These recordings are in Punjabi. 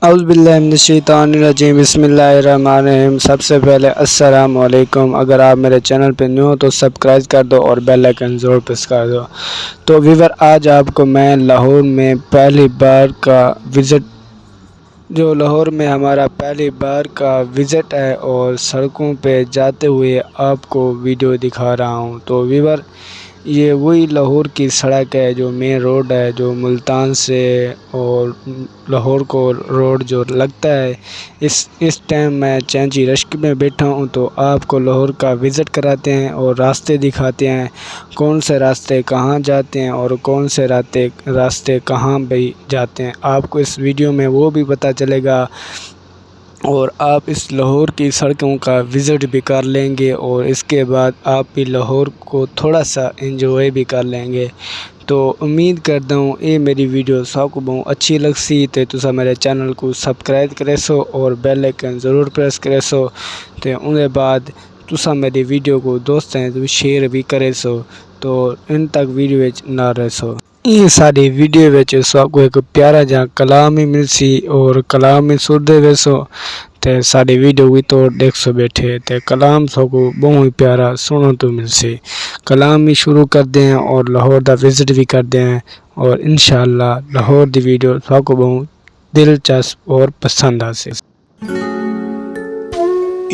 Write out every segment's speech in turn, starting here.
اعوذ باللہ من الشیطان الرجیم بسم اللہ الرحمن الرحیم۔ سب سے پہلے السلام علیکم۔ اگر آپ میرے چینل پہ نیو ہو تو سبسکرائب کر دو اور بیل آئیکن ضرور پریس کر دو۔ تو ویور، آج آپ کو میں لاہور میں پہلی بار کا ہمارا پہلی بار کا وزٹ ہے اور سڑکوں پہ جاتے ہوئے آپ کو ویڈیو دکھا رہا ہوں۔ تو ویور، یہ وہی لاہور کی سڑک ہے جو مین روڈ ہے، جو ملتان سے اور لاہور کو روڈ جو لگتا ہے۔ اس ٹائم میں چینچی رشک میں بیٹھا ہوں تو آپ کو لاہور کا وزٹ کراتے ہیں اور راستے دکھاتے ہیں، کون سے راستے کہاں جاتے ہیں اور کون سے راستے کہاں بھی جاتے ہیں۔ آپ کو اس ویڈیو میں وہ بھی پتہ چلے گا اور آپ اس لاہور کی سڑکوں کا وزٹ بھی کر لیں گے اور اس کے بعد آپ بھی لاہور کو تھوڑا سا انجوائے بھی کر لیں گے۔ تو امید کرتا ہوں یہ میری ویڈیو سب کو بہت اچھی لگ سی تے تسا میرے چینل کو سبسکرائب کرے سو اور بیل آئیکن ضرور پریس کرے سو تے اندے بعد تسا میری ویڈیو کو دوستاں تو شیئر بھی کرے سو تو ان تک ویڈیو وچ نہ رہ سو۔ یہ ساری ویڈیو وچ سب کو ایک پیارا جا کلام ہی مل سی اور کلام ہی سن دے ویسو تے ساری ویڈیو بھی تو دیکھ سو بیٹھے تے کلام سب کو بہت ہی پیارا سننے تو مل سی۔ کلام ہی شروع کر دیں اور لاہور دا وزٹ بھی کر دیں اور انشاءاللہ لاہور دی ویڈیو سب کو بہت دلچسپ اور پسند آ سے۔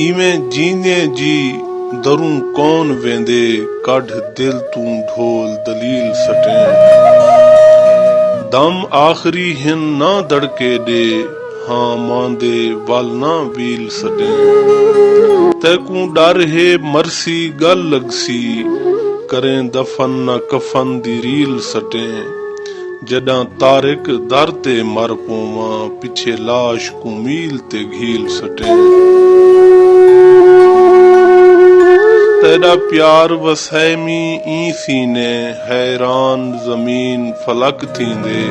ایویں جیندے جی دروں کون ویندے کڈھ دل تو ڈھول دلیل سٹیں دم آخری ہن نہ دڑکے دے ہاں ماندے ول نہ ویل سٹیں تیکوں ڈر ہے مرسی گل لگسی کریں دفن نہ کفن دی ریل سٹیں جڈاں طارق در تے مر پوواں پیچھے لاش کو میل تے گھیل سٹیں تیرا پیار وسیمی این سینے حیران زمین فلک تھیندے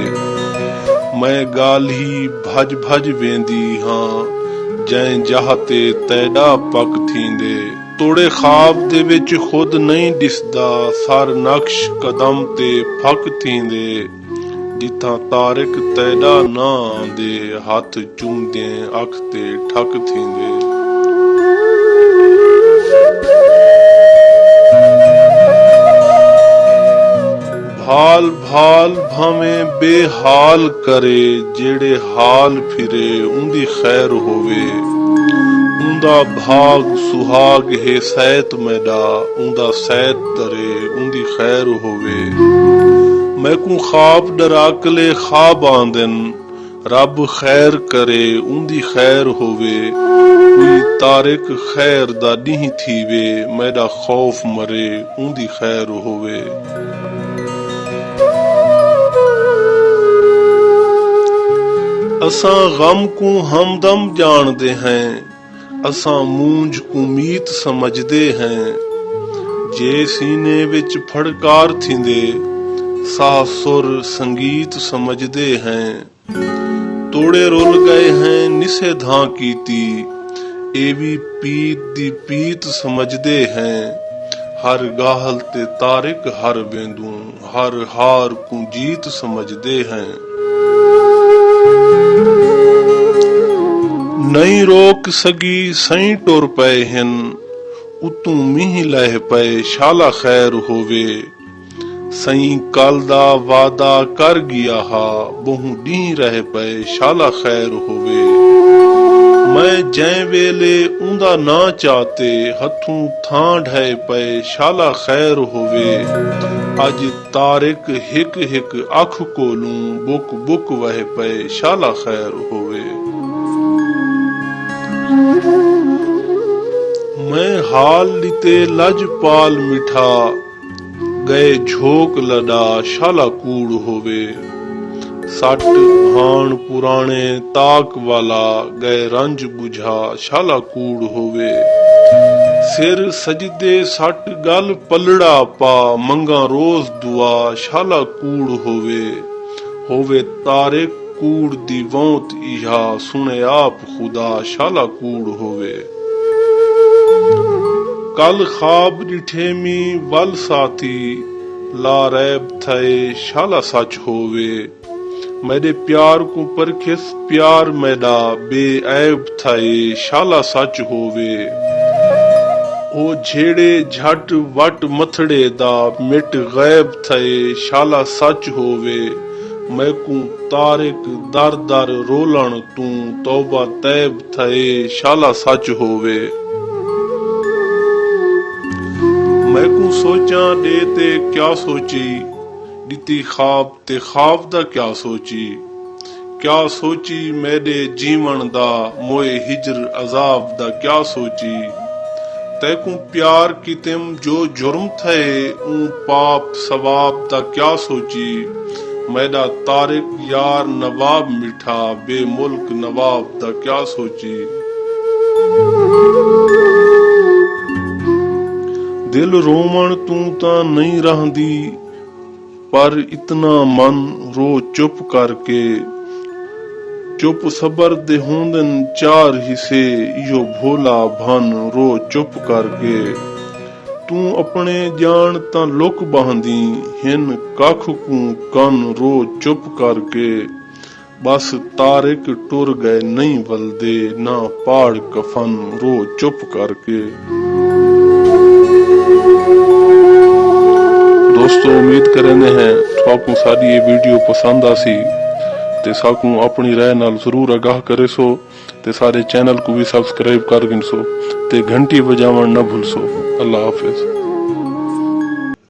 میں گال ہی بھج بھج ویندی ہاں جائیں جہتے تیرا پک تھیندے توڑے خواب دے وچ خود نہیں دسدا سر نقش قدم تے پھک تھیندے جتھاں طارق تیرا نہ آندے ہاتھ چومدے اکھ تے ٹھک تھیندے بھال بھال بھاویں بے حال کرے جیڑے حال پھرے اندی خیر ہووے اندہ بھاگ سہاگ ہے سیت میڈا اندہ سیت ترے اندی خیر ہووے میں کو خواب ڈراکلے خواب آندن رب خیر کرے اندی خیر ہووے کوئی طارق خیر دا نہیں تھیوے میرا خوف مرے اندی خیر ہووے اساں غم کو ہمدم جان دے ہیں اساں مونج کو میت سمجھ دے ہیں جے سینے وچ پھڑکار تھیندے ساہ سر سنگیت سمجھ دے ہیں توڑے رول گئے ہیں نسے دھاں کیتی اے بھی پیت دی پیت سمجھ دے ہیں ہر گاہل تے طارق ہر بیندوں ہر ہار کو جیت سمجھ دے ہیں نہیں روک سگی سائیں ٹور پئے ہن اتوں میہ لہ پئے شالا خیر ہووے سائیں کل دا وعدہ کر گیا ہا بہوں ڈیں رہ پئے شالا خیر ہووے میں جائیں ویلے اوندا نہ چاہتے ہتھوں تھاں ڈھائے پئے شالا خیر ہووے اج طارق ہک ہک اکھ کولوں بک بک وہ پئے شالا خیر ہووے میں حال لیتے لج پال مٹھا گئے جھوک لڈا شالا کوڑ ہووے سٹ بھان پرانے تاک والا گئے رنج بجھا شالا کوڑ ہووے سر سجدے سٹ گل پلڑا پا منگا روز دعا شالا کوڑ ہووے طارق کوڑ دی وونت ایہا سنے آپ خدا شالا کوڑ ہووے کل خواب ڈٹھے می ول ساتھی لا ریب تھے شالا سچ ہووے मेरे प्यार को परखिस प्यार मेरा बेऐब थाए शाला सच होवे ओ झेड़े झट वट मथड़े दा मिट गैब थाए शाला सच होवे मैं को तारिक दर दर रोलण तू तौबा तैब थाए शाला सच होवे मैं को सोचा दे ते क्या सोची दिती ख्वाब ते ख्वाब दा क्या सोची मेरे जीवन दा मोए हिजर अजाब दा क्या सोची तैकू प्यार कितिम जो जुर्म थे ऊं पाप सवाब दा क्या सोची मेरा तारिक यार नवाब मिठा बेमुल्क नवाब दा क्या सोची दिल रोवण तू तां नहीं रहंदी पर इतना मन रो चुप करके चुप सबर दे होंदन चार हिस्से यो भोला भन रो चुप करके तू अपने जान तां लुक बहंदी हिन कख को कन रो चुप करके बस तारिक टुर गए नहीं वलदे ना पाड़ कफन रो चुप करके। दोस्तों उम्मीद करने हैं आपको सारी ये वीडियो पसंद आसी ते साकू अपनी राय नाल जरूर आगाह करे सो ते सारे चैनल को भी सब्सक्राइब कर गिन सो ते घंटी बजावन न भूल सो। अल्लाह हाफिज।